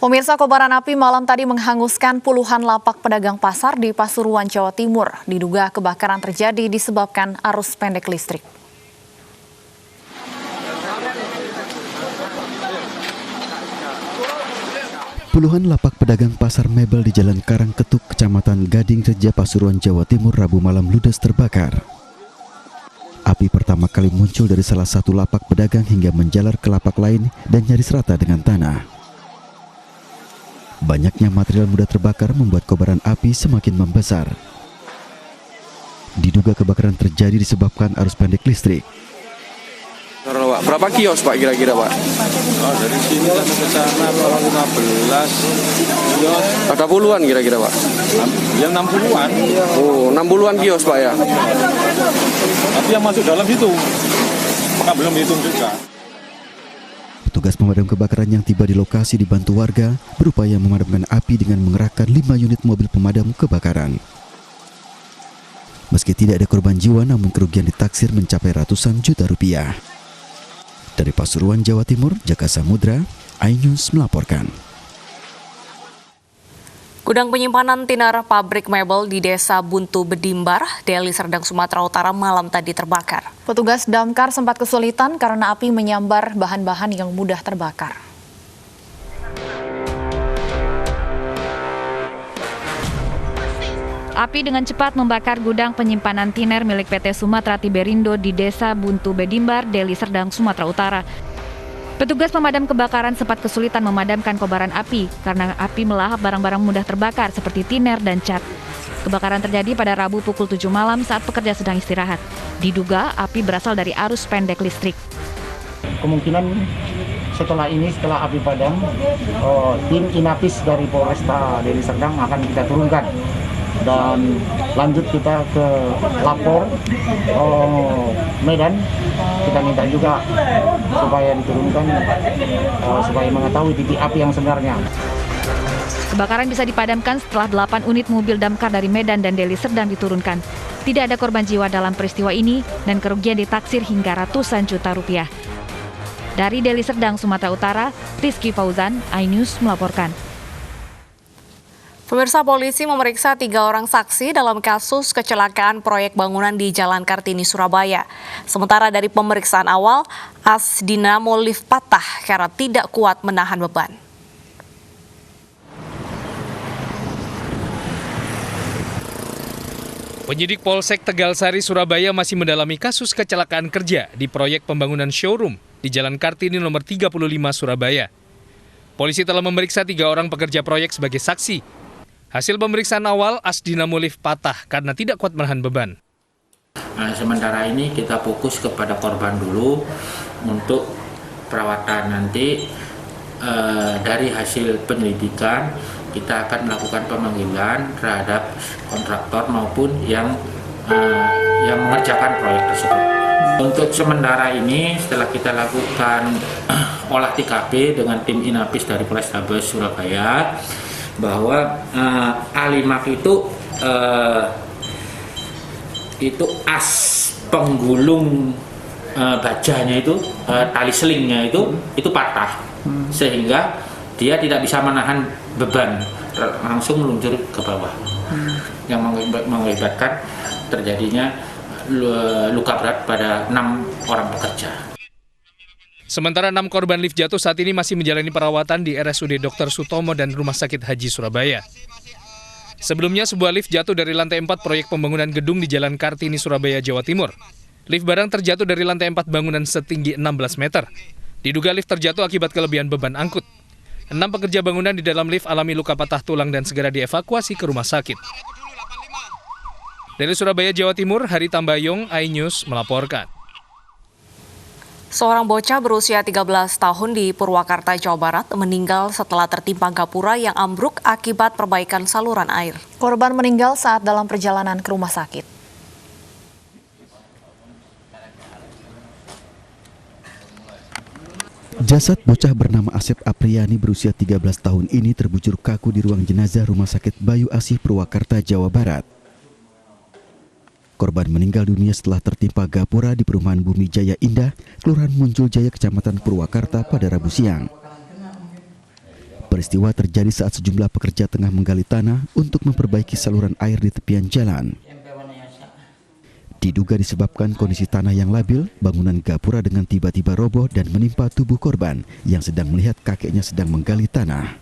Pemirsa, kobaran api malam tadi menghanguskan puluhan lapak pedagang pasar di Pasuruan, Jawa Timur. Diduga kebakaran terjadi disebabkan arus pendek listrik. Puluhan lapak pedagang pasar mebel di Jalan Karangketuk, Kecamatan Gading Reja, Pasuruan, Jawa Timur, Rabu malam ludes terbakar. Api pertama kali muncul dari salah satu lapak pedagang hingga menjalar ke lapak lain dan nyaris rata dengan tanah. Banyaknya material mudah terbakar membuat kobaran api semakin membesar. Diduga kebakaran terjadi disebabkan arus pendek listrik. Berapa kios Pak kira-kira Pak? Dari sini sampai ke sana 15 kios. Ada puluhan kira-kira Pak? Ya 60-an. Oh, 60-an kios Pak ya? Tapi yang masuk dalam itu, maka belum hitung juga. Petugas pemadam kebakaran yang tiba di lokasi dibantu warga berupaya memadamkan api dengan mengerahkan 5 unit mobil pemadam kebakaran. Meski tidak ada korban jiwa, namun kerugian ditaksir mencapai ratusan juta rupiah. Dari Pasuruan, Jawa Timur, Jaka Samudra, iNews melaporkan. Gudang penyimpanan tiner pabrik mebel di Desa Buntu Bedimbar, Deli Serdang, Sumatera Utara malam tadi terbakar. Petugas damkar sempat kesulitan karena api menyambar bahan-bahan yang mudah terbakar. Api dengan cepat membakar gudang penyimpanan tiner milik PT Sumatra Tiberindo di Desa Buntu Bedimbar, Deli Serdang, Sumatera Utara. Petugas pemadam kebakaran sempat kesulitan memadamkan kobaran api karena api melahap barang-barang mudah terbakar seperti tiner dan cat. Kebakaran terjadi pada Rabu pukul 7 malam saat pekerja sedang istirahat. Diduga api berasal dari arus pendek listrik. Kemungkinan setelah api padam, tim Inapis dari Polresta Deli Serdang akan kita turunkan. Dan lanjut kita ke lapor Medan, kita minta juga supaya diturunkan supaya mengetahui titik api yang sebenarnya. Kebakaran bisa dipadamkan setelah 8 unit mobil damkar dari Medan dan Deli Serdang diturunkan. Tidak ada korban jiwa dalam peristiwa ini dan kerugian ditaksir hingga ratusan juta rupiah. Dari Deli Serdang, Sumatera Utara, Rizky Fauzan, iNews melaporkan. Pemirsa, polisi memeriksa 3 orang saksi dalam kasus kecelakaan proyek bangunan di Jalan Kartini, Surabaya. Sementara dari pemeriksaan awal, as dinamo lift patah karena tidak kuat menahan beban. Penyidik Polsek Tegalsari, Surabaya masih mendalami kasus kecelakaan kerja di proyek pembangunan showroom di Jalan Kartini nomor 35 Surabaya. Polisi telah memeriksa 3 orang pekerja proyek sebagai saksi. Hasil pemeriksaan awal, as dinamo lift patah karena tidak kuat menahan beban. Sementara ini kita fokus kepada korban dulu untuk perawatan nanti. Dari hasil penyelidikan kita akan melakukan pemanggilan terhadap kontraktor maupun yang mengerjakan proyek tersebut. Untuk sementara ini setelah kita lakukan olah TKP dengan tim Inapis dari Polrestabes Surabaya, bahwa alimak itu as penggulung bajanya itu tali selingnya itu patah sehingga dia tidak bisa menahan beban, langsung meluncur ke bawah yang mengakibatkan terjadinya luka berat pada 6 orang pekerja. Sementara 6 korban lift jatuh saat ini masih menjalani perawatan di RSUD Dr. Sutomo dan Rumah Sakit Haji Surabaya. Sebelumnya sebuah lift jatuh dari lantai 4 proyek pembangunan gedung di Jalan Kartini, Surabaya, Jawa Timur. Lift barang terjatuh dari lantai 4 bangunan setinggi 16 meter. Diduga lift terjatuh akibat kelebihan beban angkut. 6 pekerja bangunan di dalam lift alami luka patah tulang dan segera dievakuasi ke rumah sakit. Dari Surabaya, Jawa Timur, Hari Tambayong, iNews melaporkan. Seorang bocah berusia 13 tahun di Purwakarta, Jawa Barat meninggal setelah tertimpa gapura yang ambruk akibat perbaikan saluran air. Korban meninggal saat dalam perjalanan ke rumah sakit. Jasad bocah bernama Asep Apriani berusia 13 tahun ini terbujur kaku di ruang jenazah Rumah Sakit Bayu Asih, Purwakarta, Jawa Barat. Korban meninggal dunia setelah tertimpa gapura di perumahan Bumi Jaya Indah, Kelurahan Muncul Jaya, Kecamatan Purwakarta pada Rabu siang. Peristiwa terjadi saat sejumlah pekerja tengah menggali tanah untuk memperbaiki saluran air di tepian jalan. Diduga disebabkan kondisi tanah yang labil, bangunan gapura dengan tiba-tiba roboh dan menimpa tubuh korban yang sedang melihat kakeknya sedang menggali tanah.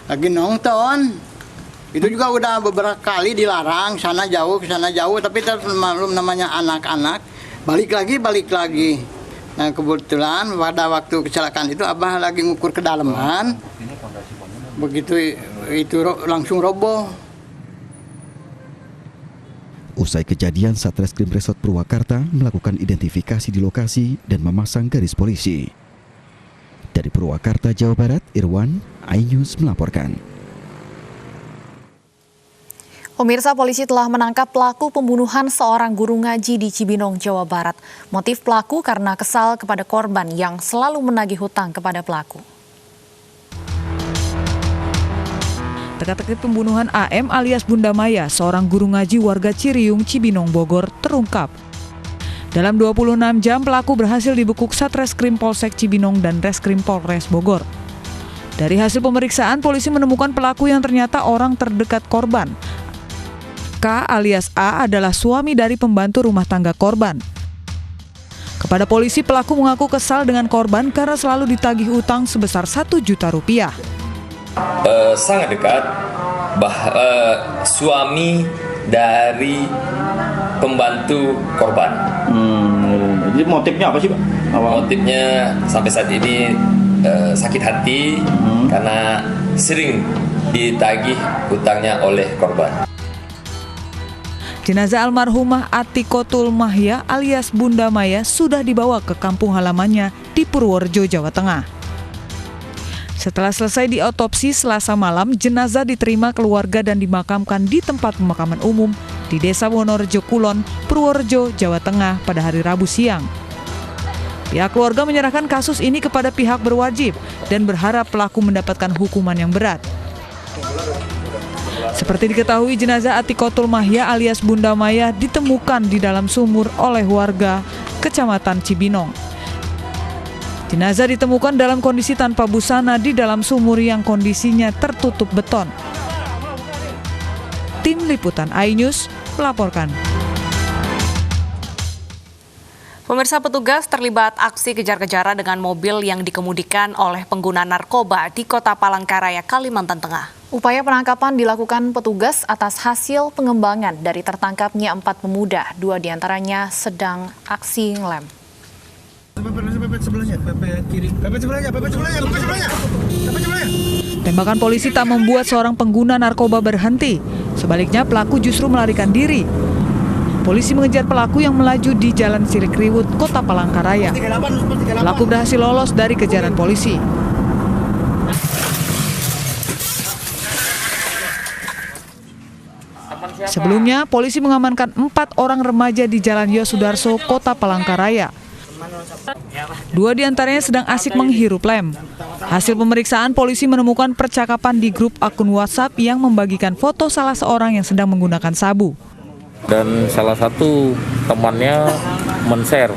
Lagi nonton, itu juga udah beberapa kali dilarang, sana jauh, tapi maklum namanya anak-anak, balik lagi. Nah kebetulan pada waktu kecelakaan itu Abah lagi ngukur kedalaman, begitu itu langsung roboh. Usai kejadian, Satreskrim Resort Purwakarta melakukan identifikasi di lokasi dan memasang garis polisi. Dari Purwakarta, Jawa Barat, Irwan, iNews melaporkan. Pemirsa, polisi telah menangkap pelaku pembunuhan seorang guru ngaji di Cibinong, Jawa Barat. Motif pelaku karena kesal kepada korban yang selalu menagih hutang kepada pelaku. Teka-teki pembunuhan AM alias Bunda Maya, seorang guru ngaji warga Ciriung, Cibinong, Bogor, terungkap. Dalam 26 jam, pelaku berhasil dibekuk Satreskrim Polsek Cibinong dan Reskrim Polres Bogor. Dari hasil pemeriksaan, polisi menemukan pelaku yang ternyata orang terdekat korban. K alias A adalah suami dari pembantu rumah tangga korban. Kepada polisi, pelaku mengaku kesal dengan korban karena selalu ditagih utang sebesar 1 juta rupiah. Sangat dekat, suami dari pembantu korban. Jadi motifnya apa sih, Pak? Motifnya sampai saat ini sakit hati karena sering ditagih utangnya oleh korban. Jenazah almarhumah Atikotul Mahya alias Bunda Maya sudah dibawa ke kampung halamannya di Purworejo, Jawa Tengah. Setelah selesai diotopsi Selasa malam, jenazah diterima keluarga dan dimakamkan di tempat pemakaman umum di Desa Wonorejo Kulon, Purworejo, Jawa Tengah pada hari Rabu siang. Pihak keluarga menyerahkan kasus ini kepada pihak berwajib dan berharap pelaku mendapatkan hukuman yang berat. Seperti diketahui, jenazah Atikotul Mahya alias Bunda Maya ditemukan di dalam sumur oleh warga Kecamatan Cibinong. Jenazah ditemukan dalam kondisi tanpa busana di dalam sumur yang kondisinya tertutup beton. Tim Liputan iNews melaporkan. Pemirsa, petugas terlibat aksi kejar-kejaran dengan mobil yang dikemudikan oleh pengguna narkoba di Kota Palangkaraya, Kalimantan Tengah. Upaya penangkapan dilakukan petugas atas hasil pengembangan dari tertangkapnya 4 pemuda, 2 diantaranya sedang aksi ngelem. Tembakan polisi tak membuat seorang pengguna narkoba berhenti. Sebaliknya, pelaku justru melarikan diri. Polisi mengejar pelaku yang melaju di Jalan Silikriwut, Kota Palangkaraya. Pelaku berhasil lolos dari kejaran polisi. Sebelumnya, polisi mengamankan 4 orang remaja di Jalan Yosudarso, Kota Palangkaraya. 2 diantaranya sedang asik menghirup lem. Hasil pemeriksaan, polisi menemukan percakapan di grup akun WhatsApp yang membagikan foto salah seorang yang sedang menggunakan sabu. Dan salah satu temannya men-share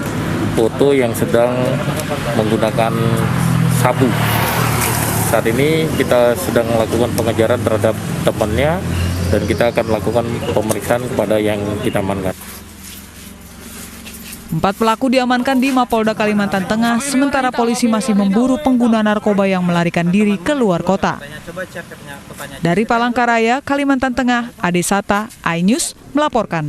foto yang sedang menggunakan sabu. Saat ini kita sedang melakukan pengejaran terhadap temannya dan kita akan melakukan pemeriksaan kepada yang kita amankan. 4 pelaku diamankan di Mapolda Kalimantan Tengah, sementara polisi masih memburu pengguna narkoba yang melarikan diri ke luar kota. Dari Palangkaraya, Kalimantan Tengah, Ade Sata, iNews melaporkan.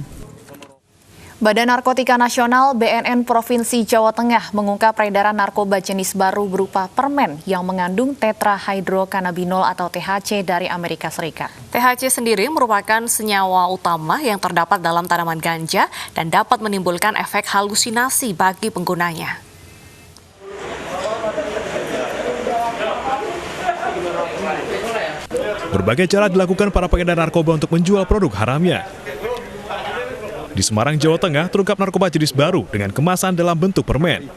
Badan Narkotika Nasional BNN Provinsi Jawa Tengah mengungkap peredaran narkoba jenis baru berupa permen yang mengandung tetrahydrocannabinol atau THC dari Amerika Serikat. THC sendiri merupakan senyawa utama yang terdapat dalam tanaman ganja dan dapat menimbulkan efek halusinasi bagi penggunanya. Berbagai cara dilakukan para pengedar narkoba untuk menjual produk haramnya. Di Semarang, Jawa Tengah, terungkap narkoba jenis baru dengan kemasan dalam bentuk permen.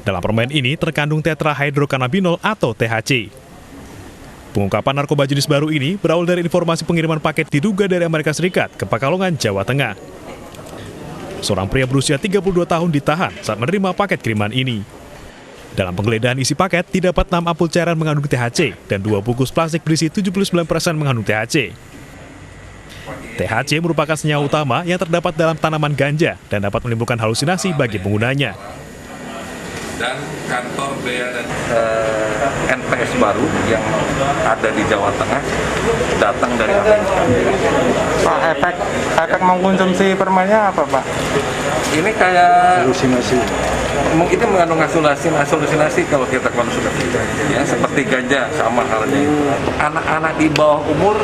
Dalam permen ini terkandung tetrahydrocannabinol atau THC. Pengungkapan narkoba jenis baru ini berawal dari informasi pengiriman paket diduga dari Amerika Serikat ke Pekalongan, Jawa Tengah. Seorang pria berusia 32 tahun ditahan saat menerima paket kiriman ini. Dalam penggeledahan isi paket, didapat 6 ampul cairan mengandung THC dan 2 bungkus plastik berisi 79% mengandung THC. THC merupakan senyawa utama yang terdapat dalam tanaman ganja dan dapat menimbulkan halusinasi bagi penggunanya. Dan kantor bea dan NPS baru yang ada di Jawa Tengah datang dari Amerika. Pak, efek mengkonsumsi permennya apa, Pak? Ini kayak halusinasi. Mungkin mengandung halusinasi kalau kita konsumsi. Ya, seperti ganja sama halnya itu. Anak-anak di bawah umur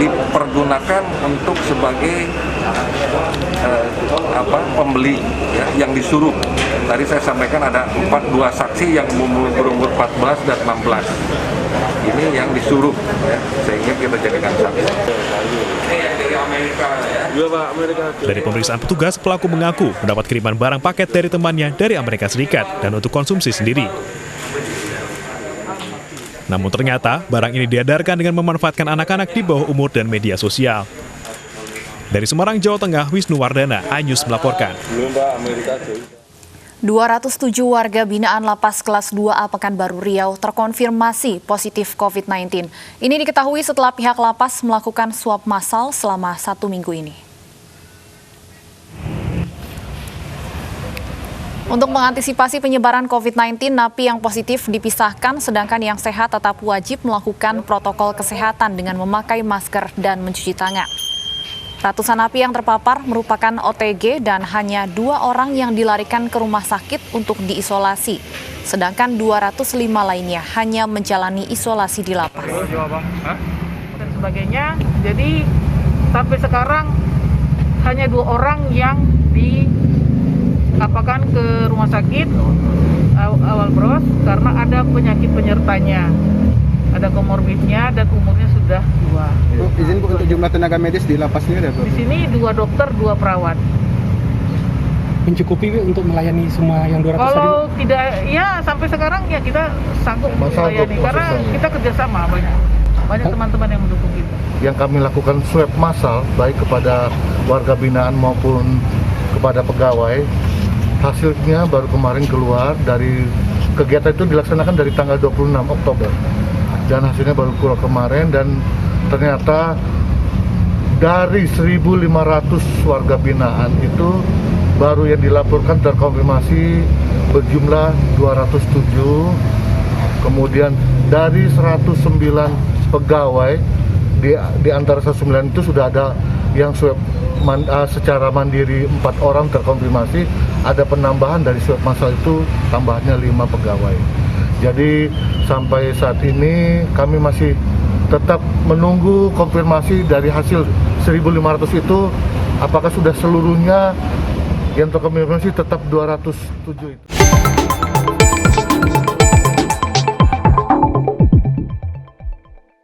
dipergunakan untuk sebagai pembeli ya, yang disuruh. Tadi saya sampaikan ada 2 saksi yang berumur 14 dan 16. Ini yang disuruh ya, sehingga kita jadikan saksi. Ini yang dari Amerika ya. Dari pemeriksaan petugas, pelaku mengaku mendapat kiriman barang paket dari temannya dari Amerika Serikat dan untuk konsumsi sendiri. Namun ternyata barang ini diedarkan dengan memanfaatkan anak-anak di bawah umur dan media sosial. Dari Semarang, Jawa Tengah, Wisnu Wardana, iNews melaporkan. 207 warga binaan Lapas Kelas 2A Pekanbaru Riau terkonfirmasi positif COVID-19. Ini diketahui setelah pihak lapas melakukan swab massal selama 1 minggu ini. Untuk mengantisipasi penyebaran COVID-19, napi yang positif dipisahkan, sedangkan yang sehat tetap wajib melakukan protokol kesehatan dengan memakai masker dan mencuci tangan. Ratusan napi yang terpapar merupakan OTG dan hanya 2 orang yang dilarikan ke rumah sakit untuk diisolasi, sedangkan 205 lainnya hanya menjalani isolasi di lapas. Dan sebagainya, jadi sampai sekarang hanya 2 orang yang diapakan ke rumah sakit awal bros karena ada penyakit penyertanya, ada komorbidnya dan umurnya sudah 2. Izin Bu, untuk jumlah tenaga medis di lapasnya ada berapa? Di sini 2 dokter, 2 perawat. Mencukupi untuk melayani semua yang 200 Kalau tidak, ya sampai sekarang ya kita sanggup melayani karena kita kerjasama banyak teman-teman yang mendukung kita. Yang kami lakukan swab massal baik kepada warga binaan maupun kepada pegawai, hasilnya baru kemarin keluar. Dari kegiatan itu dilaksanakan dari tanggal 26 Oktober dan hasilnya baru keluar kemarin, dan ternyata dari 1.500 warga binaan itu baru yang dilaporkan terkonfirmasi berjumlah 207. Kemudian dari 109 pegawai di antara 109 itu sudah ada yang swab secara mandiri 4 orang terkonfirmasi. Ada penambahan dari swab massal itu, tambahannya 5 pegawai. Jadi sampai saat ini kami masih tetap menunggu konfirmasi dari hasil 1.500 itu, apakah sudah seluruhnya yang terkonfirmasi tetap 207 itu.